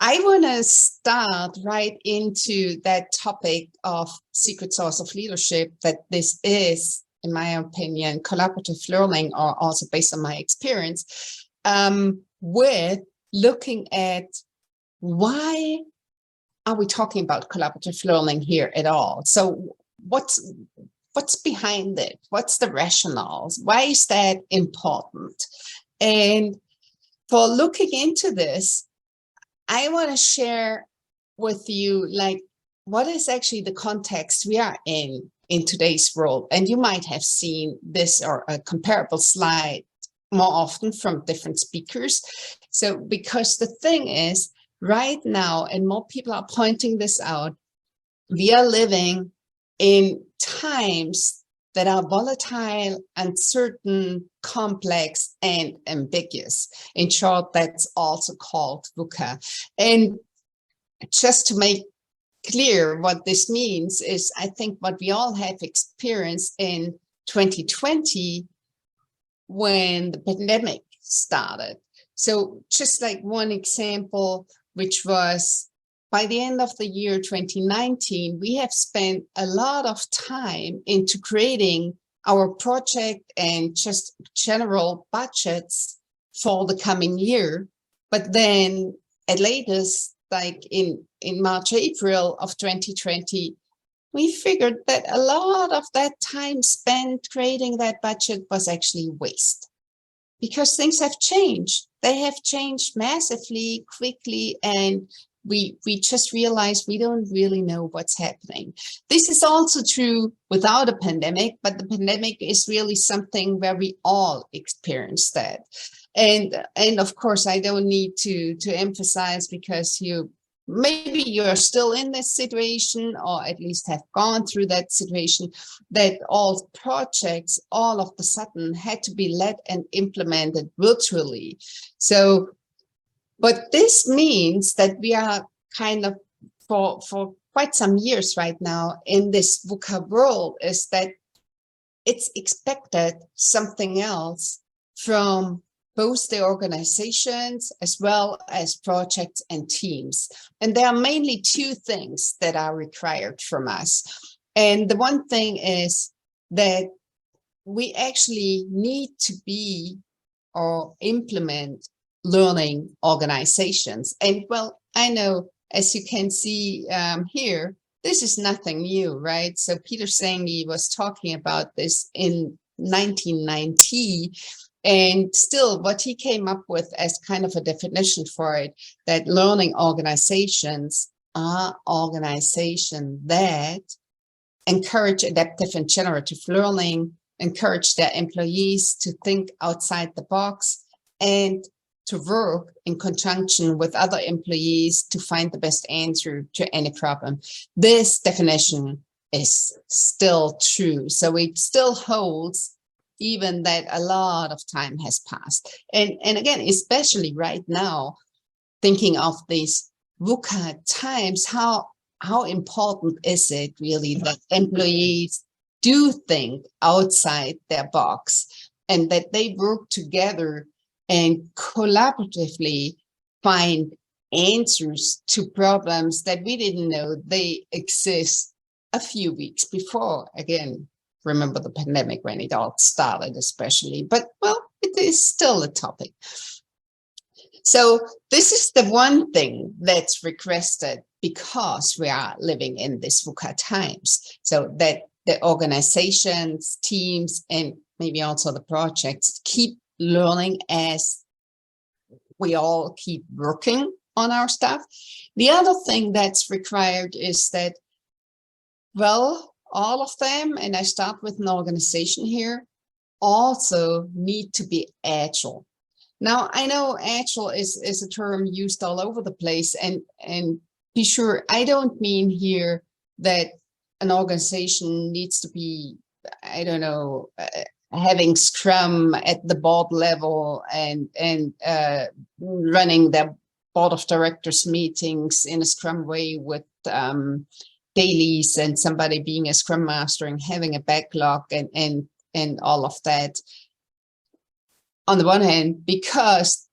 I want to start right into that topic of secret sauce of leadership, that this is, in my opinion, collaborative learning, or also based on my experience, with looking at why are we talking about collaborative learning here at all? So what's behind it? What's the rationale? Why is that important? And for looking into this, I want to share with you, like, what is actually the context we are in today's world. And you might have seen this or a comparable slide more often from different speakers. So because the thing is, right now, and more people are pointing this out, we are living in times that are volatile, uncertain, complex, and ambiguous. In short, that's also called VUCA. And just to make clear what this means is, I think what we all have experienced in 2020 when the pandemic started. So just like one example, which was by the end of the year 2019, we have spent a lot of time into creating our project and just general budgets for the coming year. But then at latest, like in March, April of 2020, we figured that a lot of that time spent creating that budget was actually waste, because things have changed. They have changed massively, quickly, and we just realized we don't really know what's happening. This is also true without a pandemic, but the pandemic is really something where we all experience that. And of course, I don't need to emphasize, because maybe you're still in this situation, or at least have gone through that situation, that all projects all of a sudden had to be led and implemented virtually. So, but this means that we are kind of for quite some years right now in this VUCA world, is that it's expected something else from both the organizations as well as projects and teams. And there are mainly two things that are required from us. And the one thing is that we actually need to be or implement learning organizations. And well, I know, as you can see here, this is nothing new, right? So Peter Senge was talking about this in 1990. And still, what he came up with as kind of a definition for it, that learning organizations are organizations that encourage adaptive and generative learning, encourage their employees to think outside the box, and to work in conjunction with other employees to find the best answer to any problem. This definition is still true. So it still holds, even that a lot of time has passed. And again, especially right now, thinking of these VUCA times, how important is it really that employees do think outside their box, and that they work together and collaboratively find answers to problems that we didn't know they exist a few weeks before. Again, remember the pandemic when it all started, especially, but well, it is still a topic. So this is the one thing that's requested, because we are living in this VUCA times, so that the organizations, teams, and maybe also the projects keep learning as we all keep working on our stuff. The other thing that's required is that, well, all of them, and I start with an organization here, also need to be agile. Now, I know agile is a term used all over the place, and be sure, I don't mean here that an organization needs to be, I don't know, having Scrum at the board level and running their board of directors meetings in a Scrum way with dailies and somebody being a Scrum master and having a backlog and all of that. On the one hand, because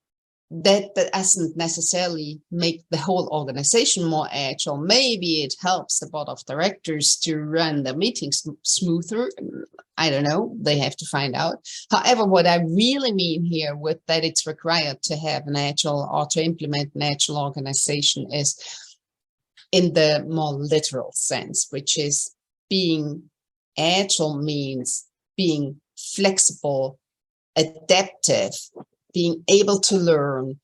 that doesn't necessarily make the whole organization more agile. Maybe it helps the board of directors to run the meetings smoother. I don't know, they have to find out. However, what I really mean here with that it's required to have an agile or to implement an agile organization is in the more literal sense, which is being agile means being flexible, adaptive, being able to learn,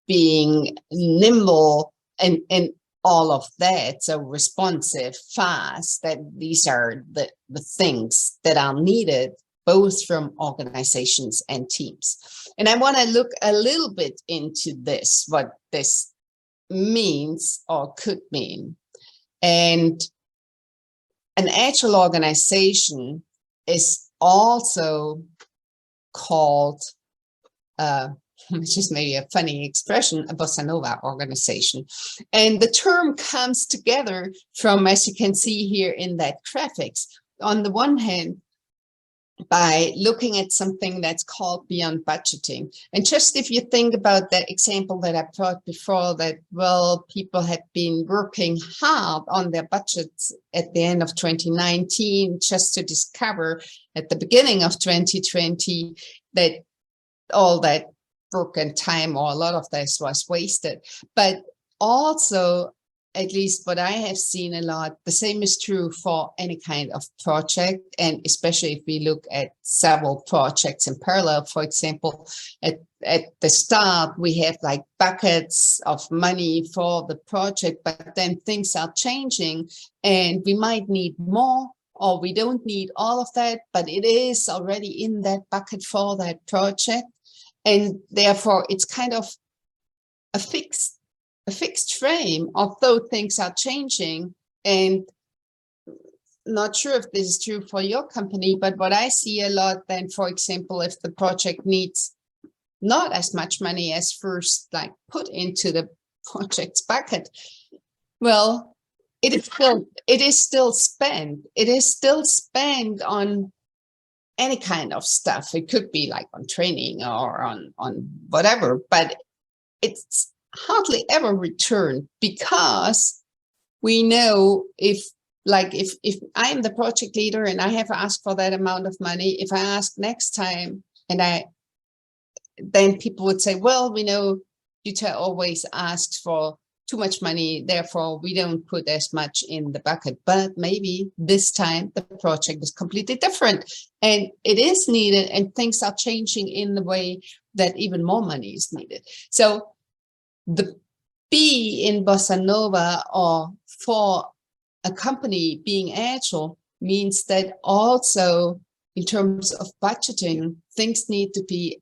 being nimble, and all of that. So responsive, fast, that these are the things that are needed both from organizations and teams. And I want to look a little bit into this, what this means or could mean. And an agile organization is also called, which is maybe a funny expression, a bossa nova organization. And the term comes together from, as you can see here in that graphics, on the one hand, by looking at something that's called beyond budgeting. And just if you think about that example that I brought before, that, well, people have been working hard on their budgets at the end of 2019, just to discover at the beginning of 2020 that all that work and time, or a lot of this, was wasted. But also, at least what I have seen a lot, the same is true for any kind of project. And especially if we look at several projects in parallel, for example, at the start, we have like buckets of money for the project, but then things are changing and we might need more, or we don't need all of that, but it is already in that bucket for that project. And therefore it's kind of a fixed frame, although things are changing. And not sure if this is true for your company, but what I see a lot then, for example, if the project needs not as much money as first like put into the project's bucket, well, it is still spent. It is still spent on any kind of stuff. It could be like on training or on whatever, but it's hardly ever returned, because we know if I'm the project leader and I have asked for that amount of money, if I ask next time, and then people would say, well, we know Jutta always asks for too much money, therefore we don't put as much in the bucket. But maybe this time the project is completely different and it is needed, and things are changing in the way that even more money is needed. So the B in Bossa Nova, or for a company being agile, means that also in terms of budgeting, things need to be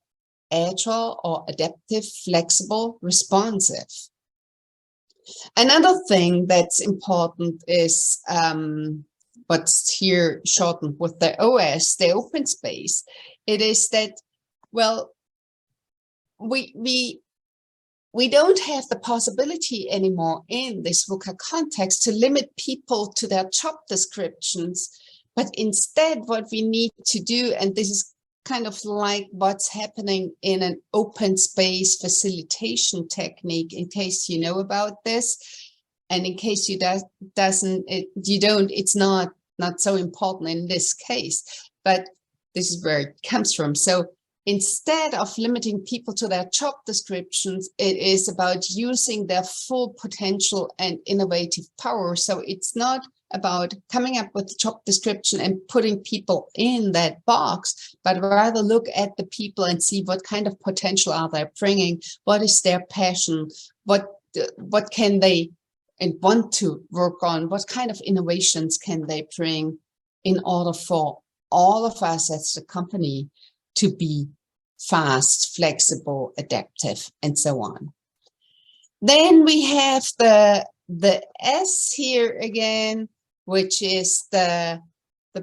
agile or adaptive, flexible, responsive. Another thing that's important is what's here shortened with the OS, the open space. It is that, well, we don't have the possibility anymore in this VUCA context to limit people to their job descriptions, but instead what we need to do, and this is kind of like what's happening in an open space facilitation technique, in case you know about this, and in case you it's not so important in this case, but this is where it comes from. So instead of limiting people to their job descriptions, it is about using their full potential and innovative power. So it's not about coming up with a job description and putting people in that box, but rather look at the people and see what kind of potential are they bringing, what is their passion, what can they and want to work on, what kind of innovations can they bring in order for all of us as a company to be fast, flexible, adaptive, and so on. Then we have the S here again, which is the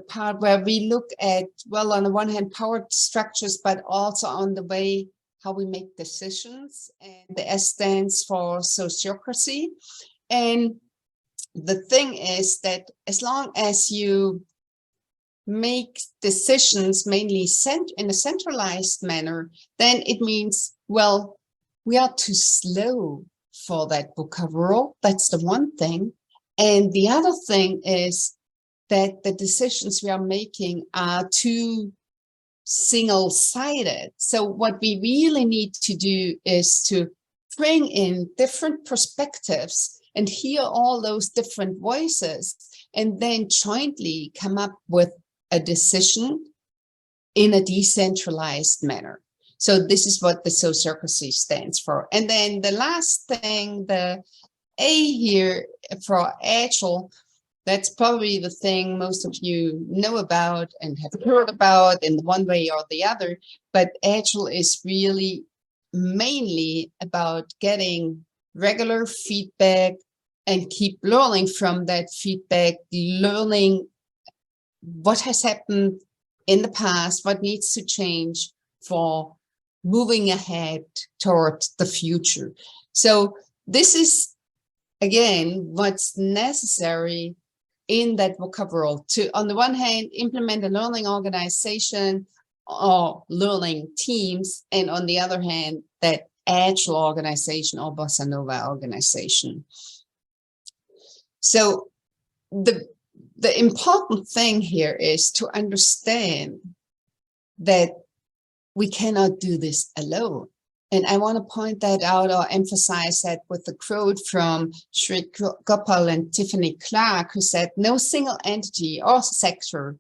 part where we look at, well, on the one hand, power structures, but also on the way how we make decisions. And the S stands for sociocracy. And the thing is that as long as you make decisions mainly in a centralized manner, then it means, well, we are too slow for that book overall. That's the one thing. And the other thing is that the decisions we are making are too single-sided. So what we really need to do is to bring in different perspectives and hear all those different voices, and then jointly come up with a decision in a decentralized manner. So this is what the sociocracy stands for. And then the last thing, the A here for Agile, that's probably the thing most of you know about and have heard about in one way or the other. But Agile is really mainly about getting regular feedback and keep learning from that feedback, learning what has happened in the past, what needs to change for moving ahead toward the future. So this is, again, what's necessary in that vocabulary to, on the one hand, implement a learning organization or learning teams, and on the other hand, that Agile organization or Bossa Nova organization. So the important thing here is to understand that we cannot do this alone. And I want to point that out or emphasize that with the quote from Sri Gopal and Tiffany Clark, who said, no single entity or sector,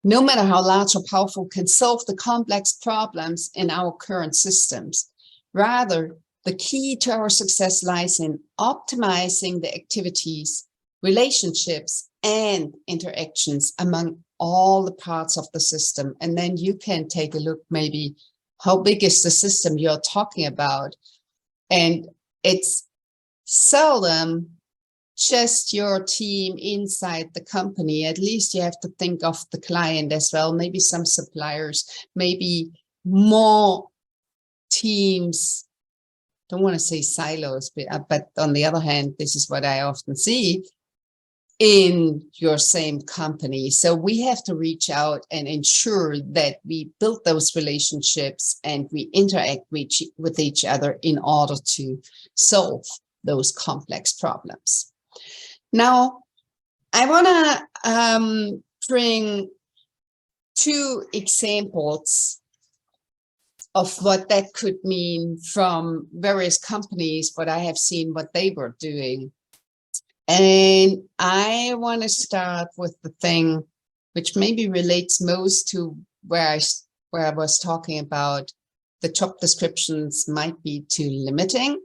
no matter how large or powerful, can solve the complex problems in our current systems. Rather, the key to our success lies in optimizing the activities, relationships, and interactions among all the parts of the system. And then you can take a look, maybe, how big is the system you're talking about? And it's seldom just your team inside the company. At least you have to think of the client as well, maybe some suppliers, maybe more teams. Don't want to say silos, but on the other hand, this is what I often see in your same company. So we have to reach out and ensure that we build those relationships and we interact with each other in order to solve those complex problems. Now, I want to bring two examples of what that could mean from various companies, what I have seen, what they were doing. And I want to start with the thing which maybe relates most to where I was talking about the job descriptions might be too limiting.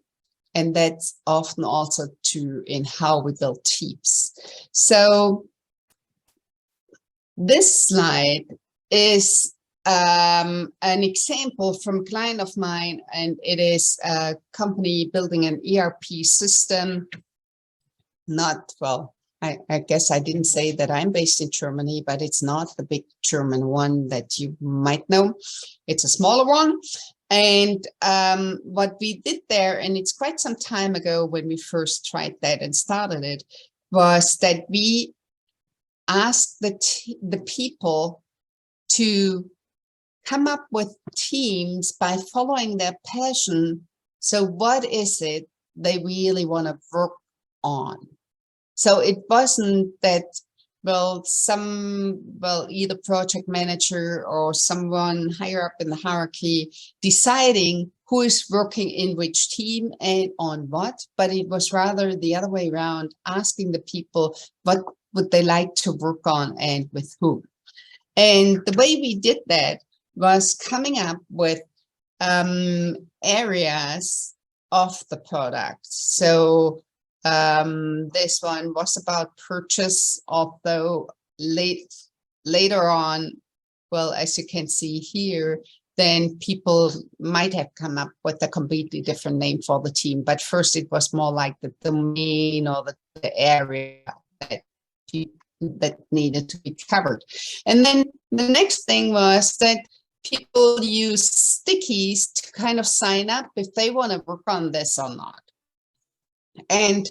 And that's often also true in how we build teams. So this slide is an example from a client of mine, and it is a company building an ERP system. Not, well, I guess I didn't say that I'm based in Germany, but it's not the big German one that you might know. It's a smaller one. And what we did there, and it's quite some time ago when we first tried that and started it, was that we asked the people to come up with teams by following their passion. So what is it they really want to work on? So it wasn't that, well, either project manager or someone higher up in the hierarchy deciding who is working in which team and on what, but it was rather the other way around, asking the people what would they like to work on and with whom. And the way we did that was coming up with areas of the product. So this one was about purchase, although later on, well, as you can see here, then people might have come up with a completely different name for the team. But first it was more like the domain or the area that needed to be covered. And then the next thing was that people use stickies to kind of sign up if they want to work on this or not. And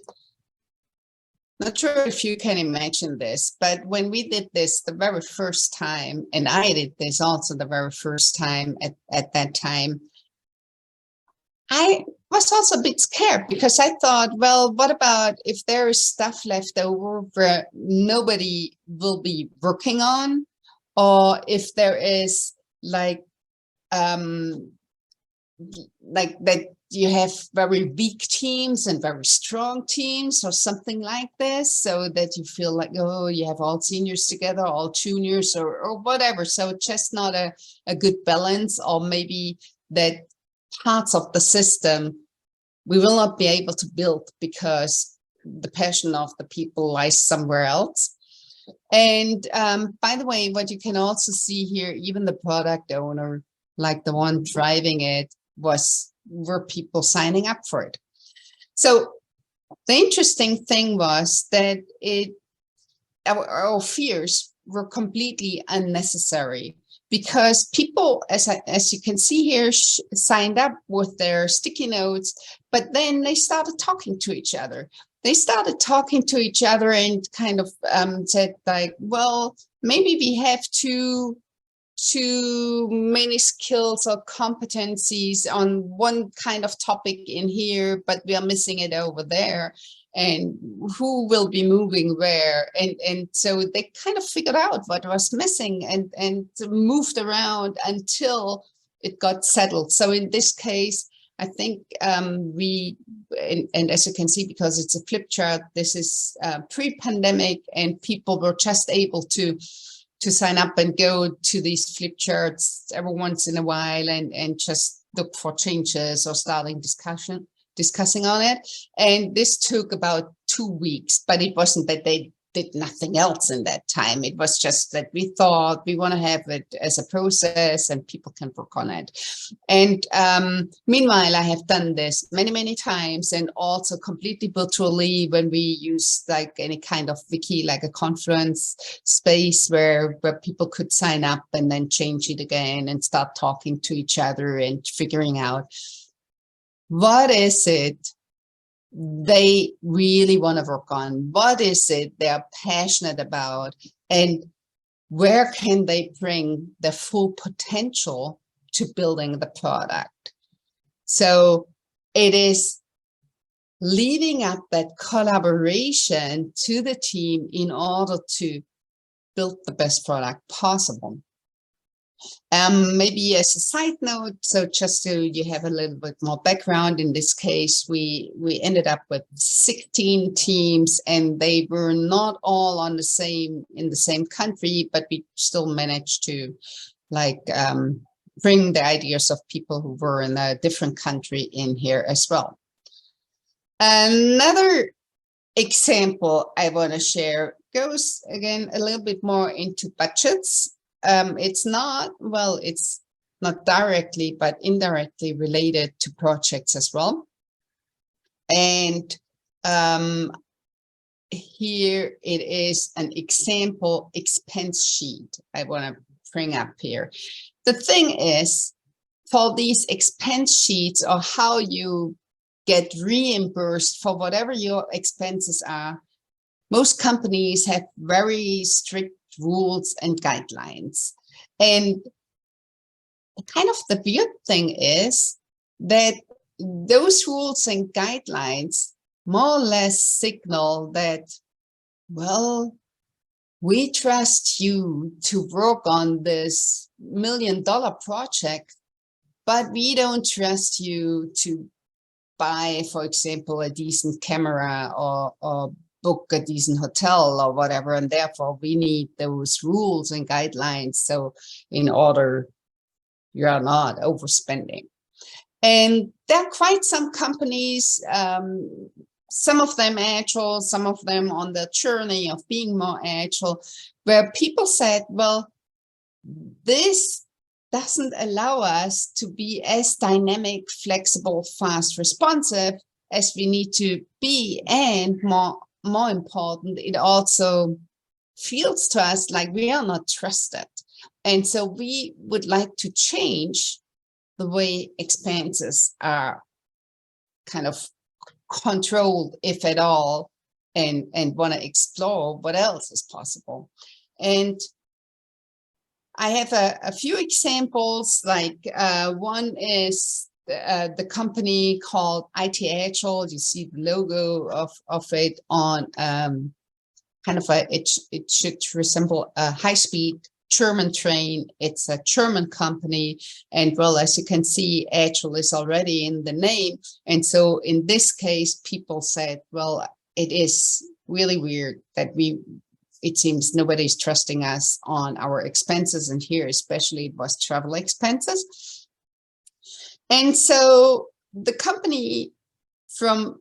Not sure if you can imagine this, but when we did this the very first time, and I did this also the very first time at that time, I was also a bit scared because I thought, well, what about if there is stuff left over where nobody will be working on, or if there is um, like that you have very weak teams and very strong teams or something like this, so that you feel like, oh, you have all seniors together, all juniors or whatever. So just not a good balance, or maybe that parts of the system we will not be able to build because the passion of the people lies somewhere else. And by the way, what you can also see here, even the product owner, like the one driving it, were people signing up for it. So the interesting thing was that our fears were completely unnecessary, because people, as you can see here, signed up with their sticky notes, but then they started talking to each other. They started talking to each other and kind of said like, well, maybe we have too many skills or competencies on one kind of topic in here, but we are missing it over there. And who will be moving where? And so they kind of figured out what was missing and moved around until it got settled. So in this case, I think and as you can see, because it's a flip chart, this is pre-pandemic, and people were just able to sign up and go to these flip charts every once in a while and just look for changes or starting discussing on it. And this took about 2 weeks, but it wasn't that they did nothing else in that time. It was just that we thought we want to have it as a process and people can work on it. And meanwhile, I have done this many, many times, and also completely virtually when we use like any kind of wiki, like a conference space where people could sign up and then change it again and start talking to each other and figuring out what is it they really want to work on, what is it they're passionate about, and where can they bring the full potential to building the product. So it is leading up that collaboration to the team in order to build the best product possible. Maybe as a side note, so just so you have a little bit more background, in this case, we ended up with 16 teams, and they were not all in the same country, but we still managed to bring the ideas of people who were in a different country in here as well. Another example I want to share goes again a little bit more into budgets. It's not directly, but indirectly related to projects as well. And here it is an example expense sheet I want to bring up here. The thing is, for these expense sheets, or how you get reimbursed for whatever your expenses are, most companies have very strict rules and guidelines. And kind of the weird thing is that those rules and guidelines more or less signal that, well, we trust you to work on this $1 million project, but we don't trust you to buy, for example, a decent camera or book a decent hotel or whatever, and therefore we need those rules and guidelines, so in order you are not overspending. And there are quite some companies, some of them agile, some of them on the journey of being more agile, where people said, well, this doesn't allow us to be as dynamic, flexible, fast, responsive as we need to be, and more important, it also feels to us like we are not trusted. And so we would like to change the way expenses are kind of controlled, if at all, and want to explore what else is possible. And I have a few examples, like one is the company called IT Agile. You see the logo of it on kind of it should resemble a high-speed German train. It's a German company, and well, as you can see, Agile is already in the name. And so in this case, people said, well, it is really weird that it seems nobody's trusting us on our expenses, and here especially it was travel expenses. And so the company, from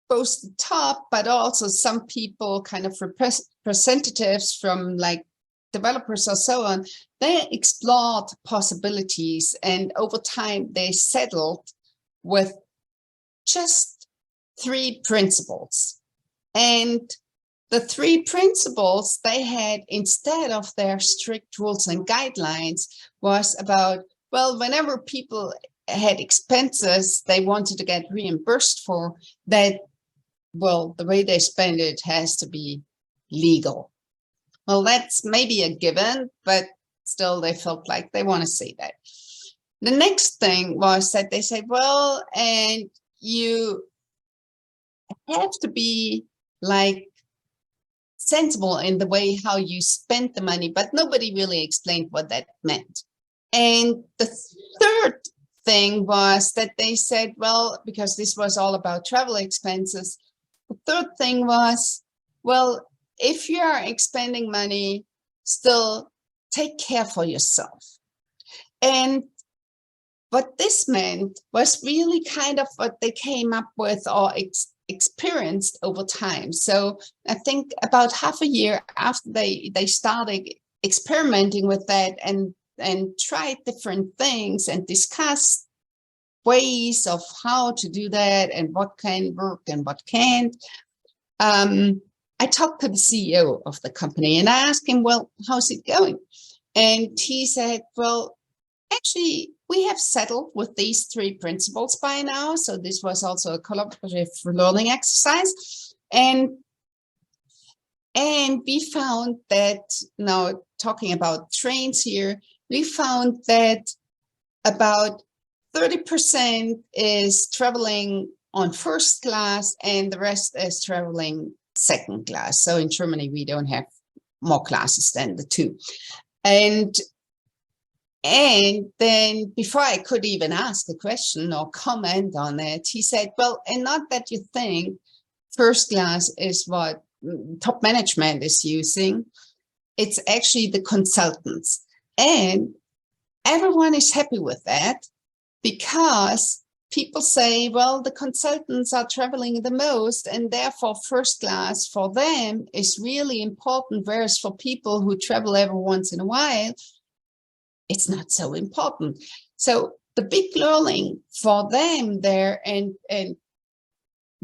both the top, but also some people, kind of representatives from like developers or so on, they explored possibilities, and over time they settled with just 3 principles. And the 3 principles they had, instead of their strict rules and guidelines, was about, well, whenever people had expenses they wanted to get reimbursed for, that, well, the way they spend it has to be legal. Well, that's maybe a given, but still they felt like they want to say that. The next thing was that they said, well, and you have to be like sensible in the way how you spend the money, but nobody really explained what that meant. And the third thing was that they said, well, because this was all about travel expenses, the third thing was, well, if you are expending money, still take care for yourself. And what this meant was really kind of what they came up with or experienced over time. So I think about half a year after they started experimenting with that and tried different things and discussed ways of how to do that and what can work and what can't, I talked to the CEO of the company and I asked him, well, how's it going? And he said, well, actually, we have settled with these 3 principles by now. So this was also a collaborative learning exercise. And we found that, now talking about trains here, we found that about 30% is traveling on first class and the rest is traveling second class. So in Germany, we don't have more classes than the 2. And then before I could even ask a question or comment on it, he said, well, and not that you think first class is what top management is using. It's actually the consultants. And everyone is happy with that because people say, well, the consultants are traveling the most and therefore first class for them is really important. Whereas for people who travel every once in a while, it's not so important. So the big learning for them there, and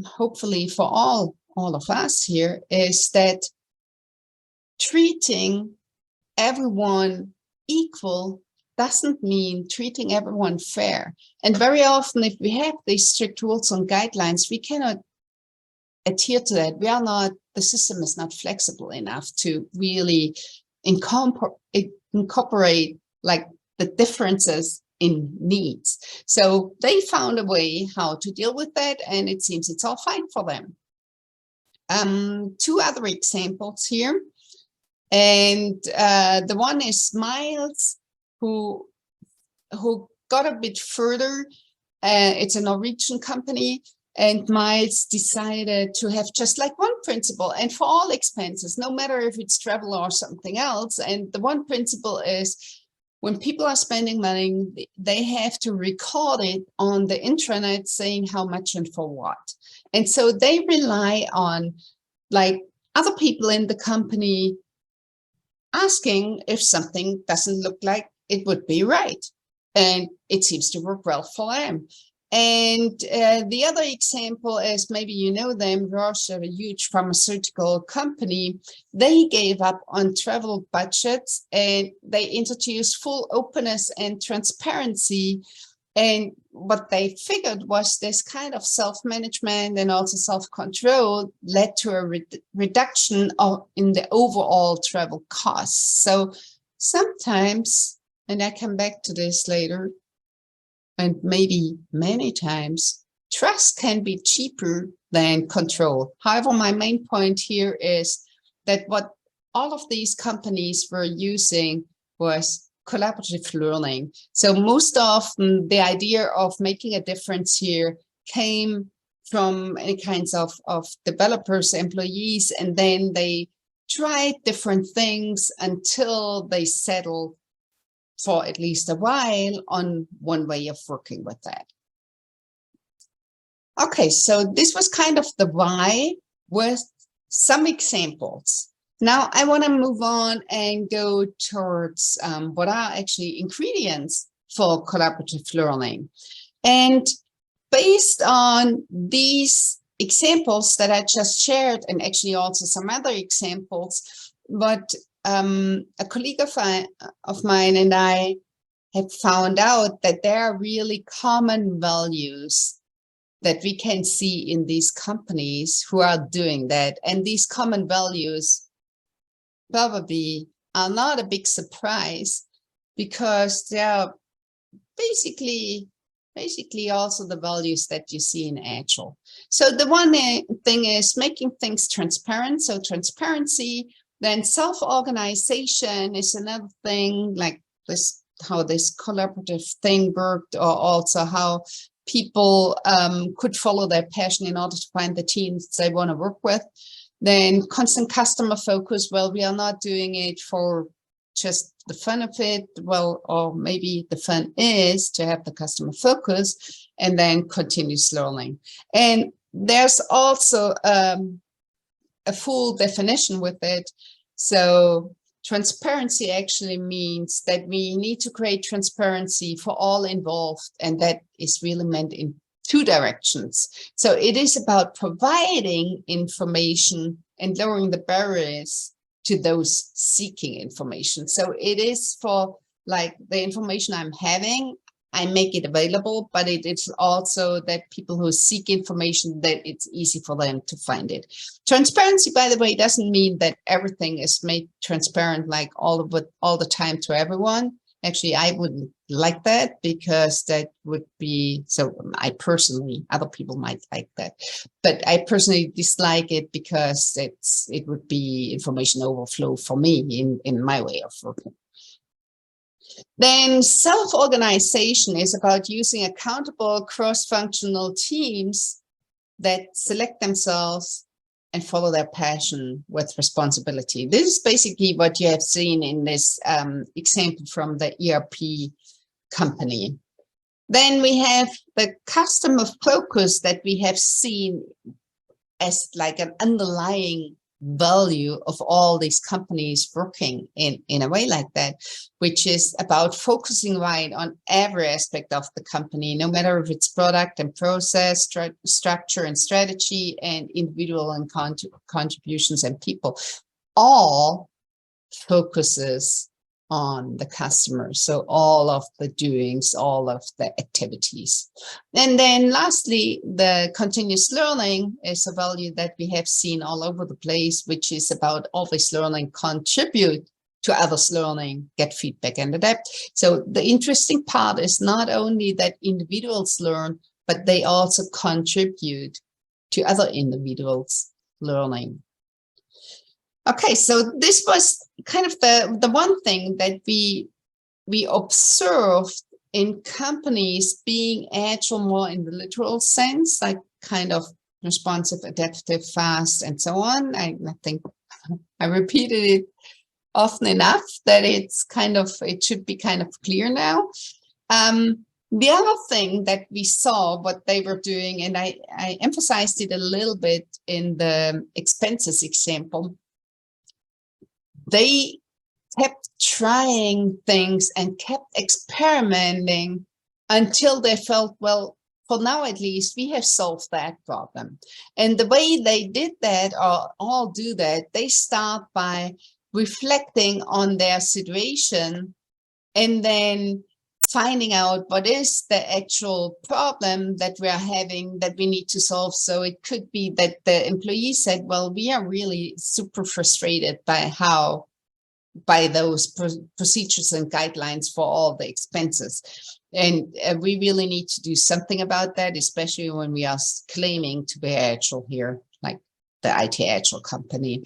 hopefully for all of us here, is that treating everyone equal doesn't mean treating everyone fair. And very often, if we have these strict rules and guidelines, we cannot adhere to that. The system is not flexible enough to really incorporate like the differences in needs. So they found a way how to deal with that, and it seems it's all fine for them. 2 other examples here. And the one is Miles, who got a bit further. It's a Norwegian company, and Miles decided to have just like one principle, and for all expenses, no matter if it's travel or something else. And the one principle is, when people are spending money, they have to record it on the intranet saying how much and for what. And so they rely on like other people in the company asking if something doesn't look like it would be right. And it seems to work well for them. And the other example is, maybe you know them, Roche, a huge pharmaceutical company. They gave up on travel budgets and they introduced full openness and transparency. And what they figured was this kind of self-management and also self-control led to a reduction in the overall travel costs. So sometimes, and I come back to this later, and maybe many times, trust can be cheaper than control. However, my main point here is that what all of these companies were using was collaborative learning. So most often the idea of making a difference here came from any kinds of developers, employees, and then they tried different things until they settled for at least a while on one way of working with that. Okay, so this was kind of the why with some examples. Now I want to move on and go towards what are actually ingredients for collaborative learning. And based on these examples that I just shared, and actually also some other examples, but a colleague of mine and I have found out that there are really common values that we can see in these companies who are doing that. And these common values probably are not a big surprise, because they are basically also the values that you see in Agile. So the one thing is making things transparent. So transparency, then self-organization is another thing, like this, how this collaborative thing worked, or also how people could follow their passion in order to find the teams they want to work with. Then constant customer focus. Well, we are not doing it for just the fun of it. Well, or maybe the fun is to have the customer focus. And then continuous learning. And there's also a full definition with it. So transparency actually means that we need to create transparency for all involved, and that is really meant in two directions. So it is about providing information and lowering the barriers to those seeking information. So it is for, like, the information I'm having, I make it available, but it is also that people who seek information, that it's easy for them to find it. Transparency, by the way, doesn't mean that everything is made transparent like all the time to everyone. Actually, I wouldn't like that, because that would be, so I personally, other people might like that, but I personally dislike it because it would be information overflow for me in my way of working. Then self-organization is about using accountable cross-functional teams that select themselves and follow their passion with responsibility. This is basically what you have seen in this example from the ERP company. Then we have the customer focus that we have seen as like an underlying value of all these companies working in a way like that, which is about focusing right on every aspect of the company, no matter if it's product and process, structure and strategy, and individual and contributions and people. All focuses on the customer. So all of the doings, all of the activities. And then lastly, the continuous learning is a value that we have seen all over the place, which is about always learning, contribute to others' learning, get feedback and adapt. So the interesting part is not only that individuals learn, but they also contribute to other individuals' learning. Okay, so this was kind of the one thing that we observed in companies being agile more in the literal sense, like kind of responsive, adaptive, fast, and so on. I think I repeated it often enough that it should be kind of clear now. The other thing that we saw what they were doing, and I emphasized it a little bit in the expenses example, they kept trying things and kept experimenting until they felt, well, for now at least, we have solved that problem. And the way they did that, or all do that, they start by reflecting on their situation and then finding out what is the actual problem that we are having that we need to solve. So it could be that the employee said, well, we are really super frustrated by those procedures and guidelines for all the expenses. And we really need to do something about that, especially when we are claiming to be Agile here, like the IT Agile company.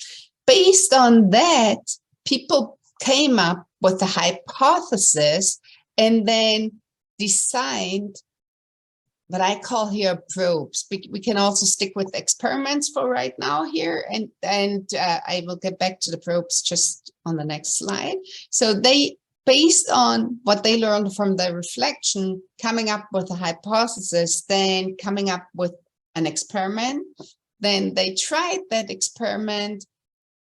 Based on that, people came up with a hypothesis and then designed what I call here probes. We can also stick with experiments for right now here, and I will get back to the probes just on the next slide. So they, based on what they learned from the reflection, coming up with a hypothesis, then coming up with an experiment. Then they tried that experiment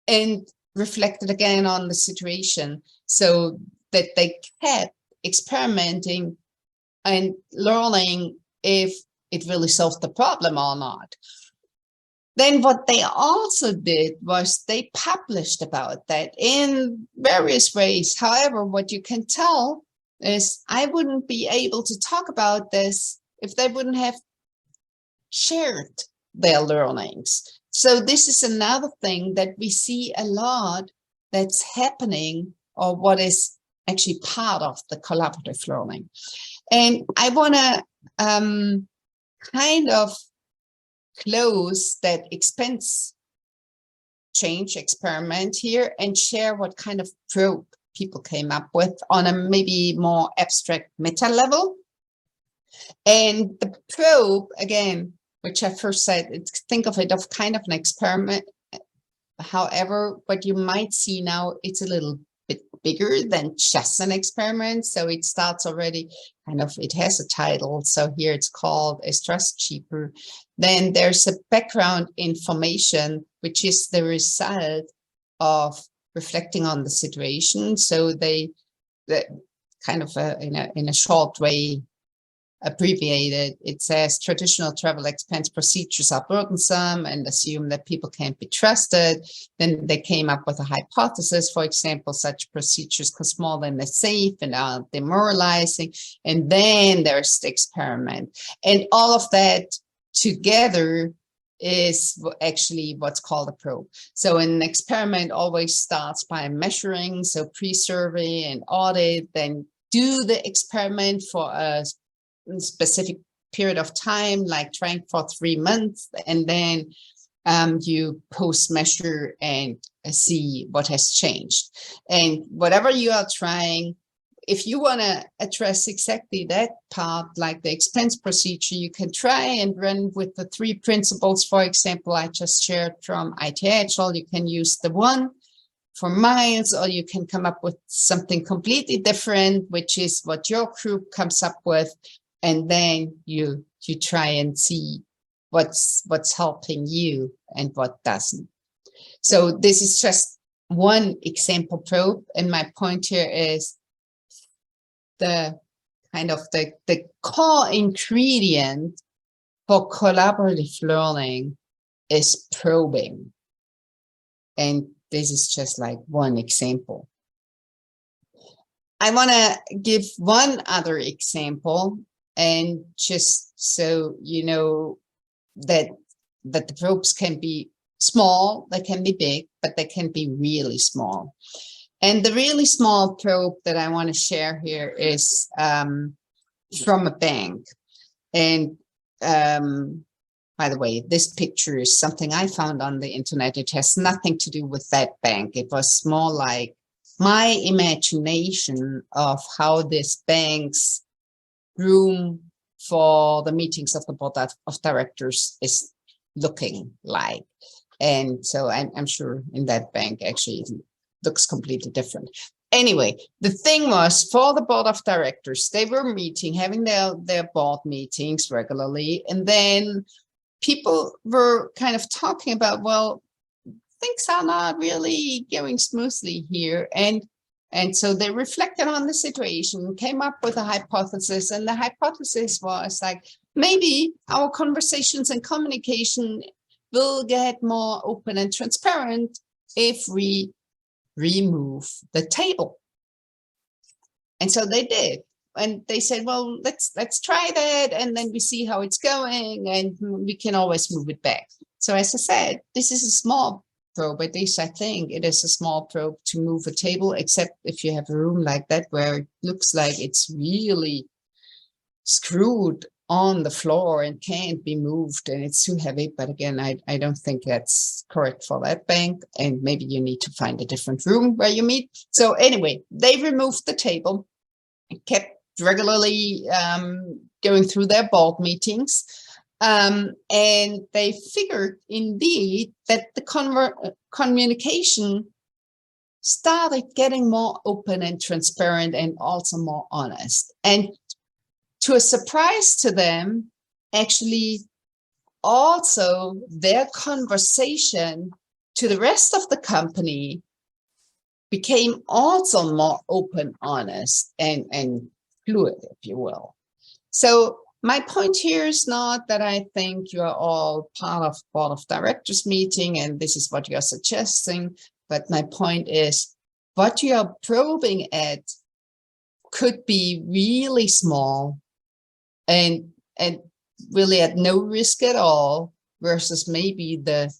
and reflected again on the situation, so that they kept experimenting and learning if it really solved the problem or not. Then what they also did was they published about that in various ways. However, what you can tell is I wouldn't be able to talk about this if they wouldn't have shared their learnings. So this is another thing that we see a lot that's happening, or what is actually part of the collaborative learning. And I want to kind of close that expense change experiment here and share what kind of probe people came up with on a maybe more abstract meta level. And the probe, again, which I first said, think of it of kind of an experiment. However, what you might see now, it's a little bit bigger than just an experiment. So it starts already kind of, it has a title. So here it's called Is Trust Cheaper? Then there's a background information, which is the result of reflecting on the situation. So they kind of in a short way, abbreviated, it says traditional travel expense procedures are burdensome and assume that people can't be trusted. Then they came up with a hypothesis. For example, such procedures cost more than they're safe and are demoralizing. And then there's the experiment. And all of that together is actually what's called a probe. So an experiment always starts by measuring, so pre-survey and audit, then do the experiment for a specific period of time, like trying for 3 months, and then you post-measure and see what has changed. And whatever you are trying, if you want to address exactly that part, like the expense procedure, you can try and run with the 3 principles. For example, I just shared from IT Agile. You can use the one for miles, or you can come up with something completely different, which is what your group comes up with. And then you try and see what's helping you and what doesn't. So this is just one example probe. And my point here is the kind of the core ingredient for collaborative learning is probing. And this is just like one example. I want to give one other example. And just so you know that the probes can be small, they can be big, but they can be really small. And the really small probe that I want to share here is from a bank. And by the way, this picture is something I found on the internet. It has nothing to do with that bank. It was more like my imagination of how this bank's room for the meetings of the board of directors is looking like. And so I'm sure in that bank actually it looks completely different. Anyway, the thing was, for the board of directors, they were meeting, having their board meetings regularly. And then people were kind of talking about, well, things are not really going smoothly here. And so they reflected on the situation, came up with a hypothesis, and the hypothesis was like, maybe our conversations and communication will get more open and transparent if we remove the table. And so they did. and they said, well, let's try that, and then we see how it's going, and we can always move it back. So as I said, this is a small probe. At least I think it is a small probe to move a table, except if you have a room like that where it looks like it's really screwed on the floor and can't be moved and it's too heavy. But again, I don't think that's correct for that bank, and maybe you need to find a different room where you meet. So anyway, they removed the table and kept regularly going through their board meetings. And they figured indeed that the communication started getting more open and transparent and also more honest. And to a surprise to them, actually, also their conversation to the rest of the company became also more open, honest, and fluid, if you will. So my point here is not that I think you are all part of board of directors meeting and this is what you're suggesting, but my point is what you are probing at could be really small and really at no risk at all, versus maybe the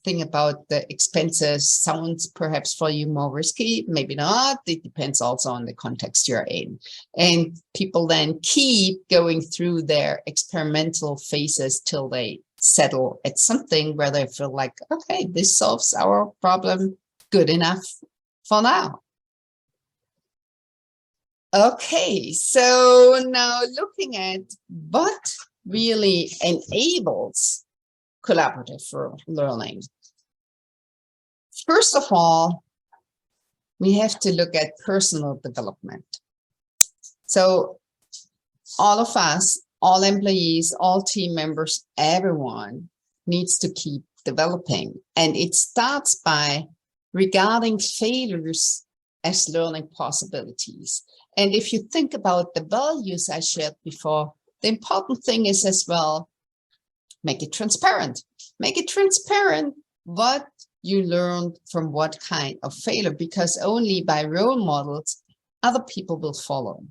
thing about the expenses sounds perhaps for you more risky, maybe not. It depends also on the context you're in. And people then keep going through their experimental phases till they settle at something where they feel like, okay, this solves our problem good enough for now. Okay, so now looking at what really enables collaborative learning. First of all, we have to look at personal development. So all of us, all employees, all team members, everyone needs to keep developing. And it starts by regarding failures as learning possibilities. And if you think about the values I shared before, the important thing is as well, make it transparent. Make it transparent what you learned from what kind of failure, because only by role models, other people will follow.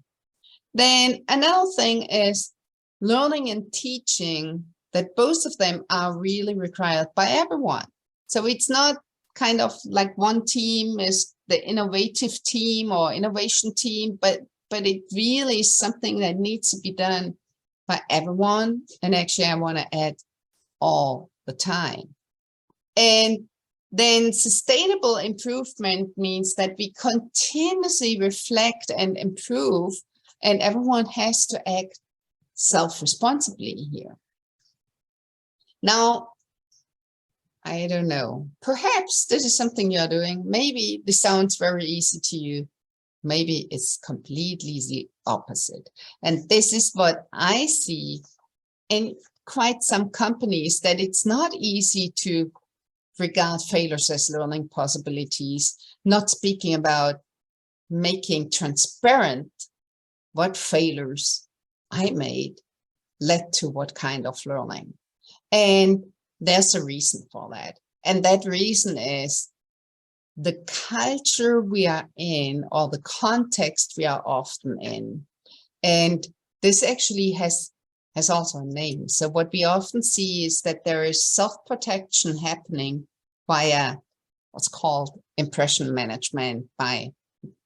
Then another thing is learning and teaching, that both of them are really required by everyone. So it's not kind of like one team is the innovative team or innovation team, but it really is something that needs to be done by everyone. And actually, I want to add all the time. And then sustainable improvement means that we continuously reflect and improve, and everyone has to act self-responsibly here. Now, I don't know, perhaps this is something you're doing. Maybe this sounds very easy to you. Maybe it's completely the opposite. And this is what I see in quite some companies, that it's not easy to regard failures as learning possibilities, not speaking about making transparent what failures I made led to what kind of learning. And there's a reason for that. And that reason is the culture we are in, or the context we are often in. And this actually has also a name. So what we often see is that there is self-protection happening via what's called impression management. By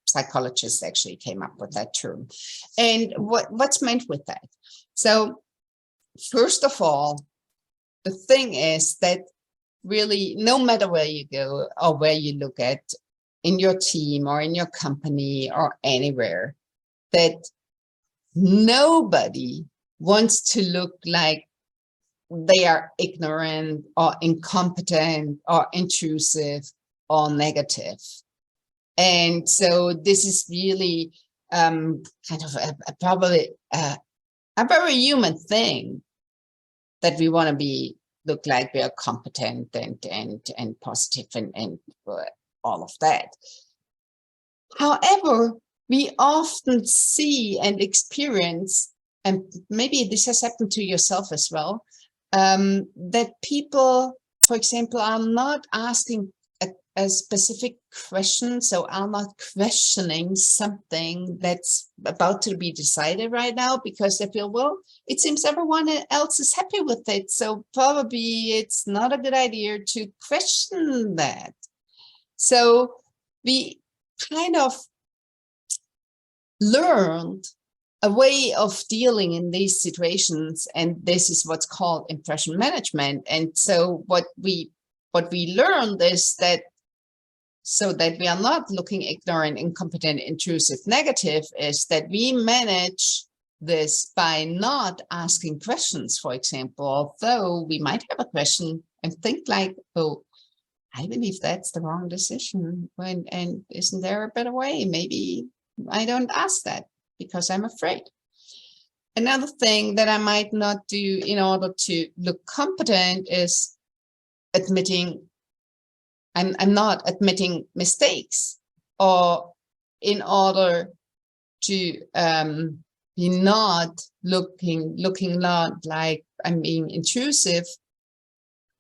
psychologists actually came up with that term. And what's meant with that? So first of all, the thing is that really, no matter where you go or where you look at in your team or in your company or anywhere, that nobody wants to look like they are ignorant or incompetent or intrusive or negative. And so this is really kind of probably a very human thing, that we want to look like we are competent and positive and all of that. However, we often see and experience, and maybe this has happened to yourself as well, that people, for example, are not asking a specific question. So I'm not questioning something that's about to be decided right now because I feel, well, it seems everyone else is happy with it. So probably it's not a good idea to question that. So we kind of learned a way of dealing in these situations, and this is what's called impression management. And so what we learned is that so that we are not looking ignorant, incompetent, intrusive, negative, is that we manage this by not asking questions, for example, although we might have a question and think like, oh, I believe that's the wrong decision. And isn't there a better way? Maybe I don't ask that because I'm afraid. Another thing that I might not do in order to look competent is admitting I'm not admitting mistakes, or in order to be not looking not like I'm being intrusive,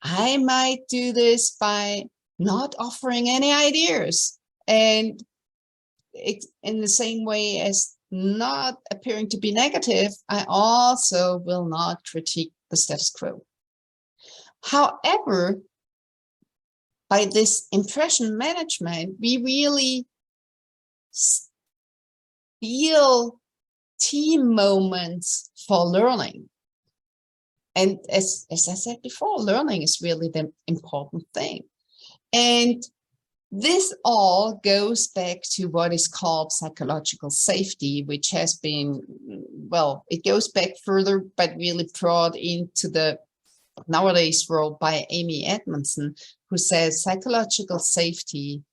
I might do this by not offering any ideas. And it's in the same way as not appearing to be negative, I also will not critique the status quo. However, by this impression management, we really feel team moments for learning. And as I said before, learning is really the important thing. And this all goes back to what is called psychological safety, which has been, well, it goes back further, but really brought into the nowadays world by Amy Edmondson, who says psychological safety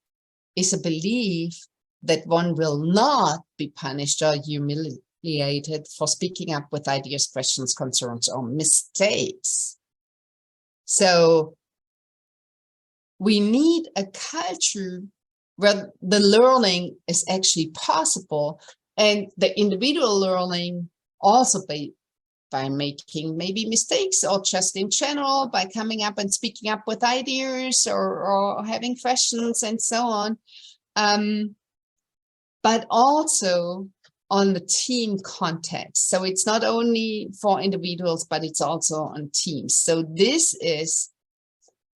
is a belief that one will not be punished or humiliated for speaking up with ideas, questions, concerns, or mistakes. So we need a culture where the learning is actually possible, and the individual learning also by making maybe mistakes, or just in general by coming up and speaking up with ideas, or having questions and so on. But also on the team context. So it's not only for individuals, but it's also on teams. So this is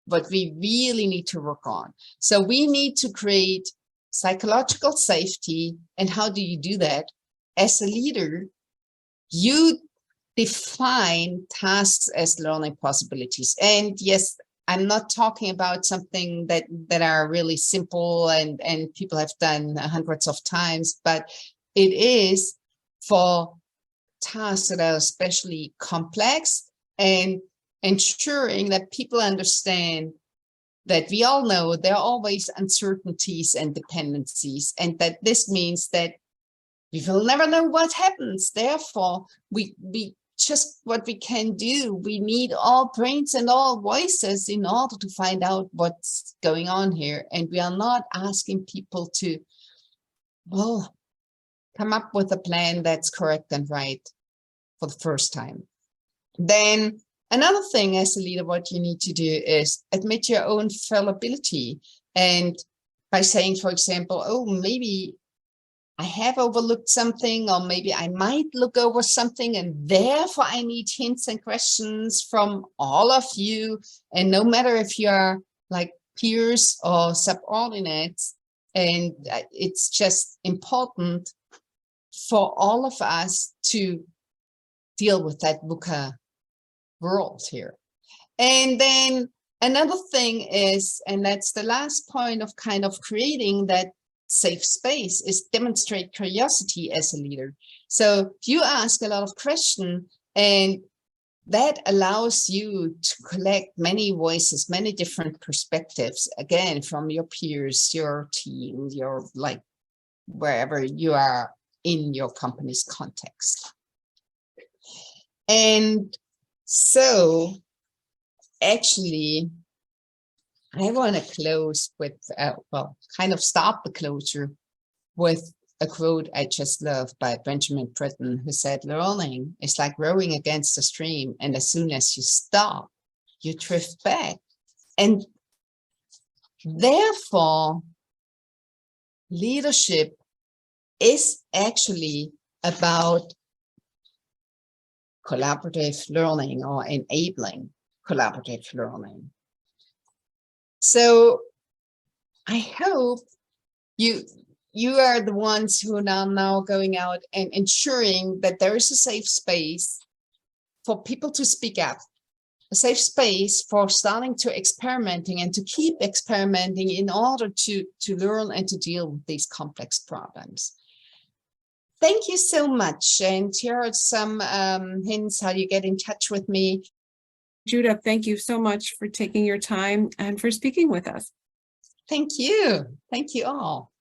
what we really need to work on. So we need to create psychological safety. And how do you do that? As a leader, you define tasks as learning possibilities. And yes, I'm not talking about something that are really simple and people have done hundreds of times, but it is for tasks that are especially complex, and ensuring that people understand that we all know there are always uncertainties and dependencies, and that this means that we will never know what happens. Therefore, we just what we can do, we need all brains and all voices in order to find out what's going on here. And we are not asking people to, well, come up with a plan that's correct and right for the first time. Then another thing as a leader, what you need to do is admit your own fallibility. And by saying, for example, oh, maybe I have overlooked something, or maybe I might look over something, and therefore I need hints and questions from all of you. And no matter if you are like peers or subordinates, and it's just important for all of us to deal with that VUCA world here. And then another thing is, and that's the last point of kind of creating that safe space, is demonstrate curiosity as a leader. So you ask a lot of questions, and that allows you to collect many voices, many different perspectives, again, from your peers, your team, your like wherever you are in your company's context. And so actually, I want to close with, well, kind of start the closure with a quote I just love by Benjamin Britten, who said, learning is like rowing against the stream, and as soon as you stop, you drift back. And Therefore, leadership is actually about collaborative learning or enabling collaborative learning. So I hope you are the ones who are now going out and ensuring that there is a safe space for people to speak up, a safe space for starting to experimenting and to keep experimenting in order to learn and to deal with these complex problems. Thank you so much. And here are some hints how you get in touch with me. Jutta, thank you so much for taking your time and for speaking with us. Thank you. Thank you all.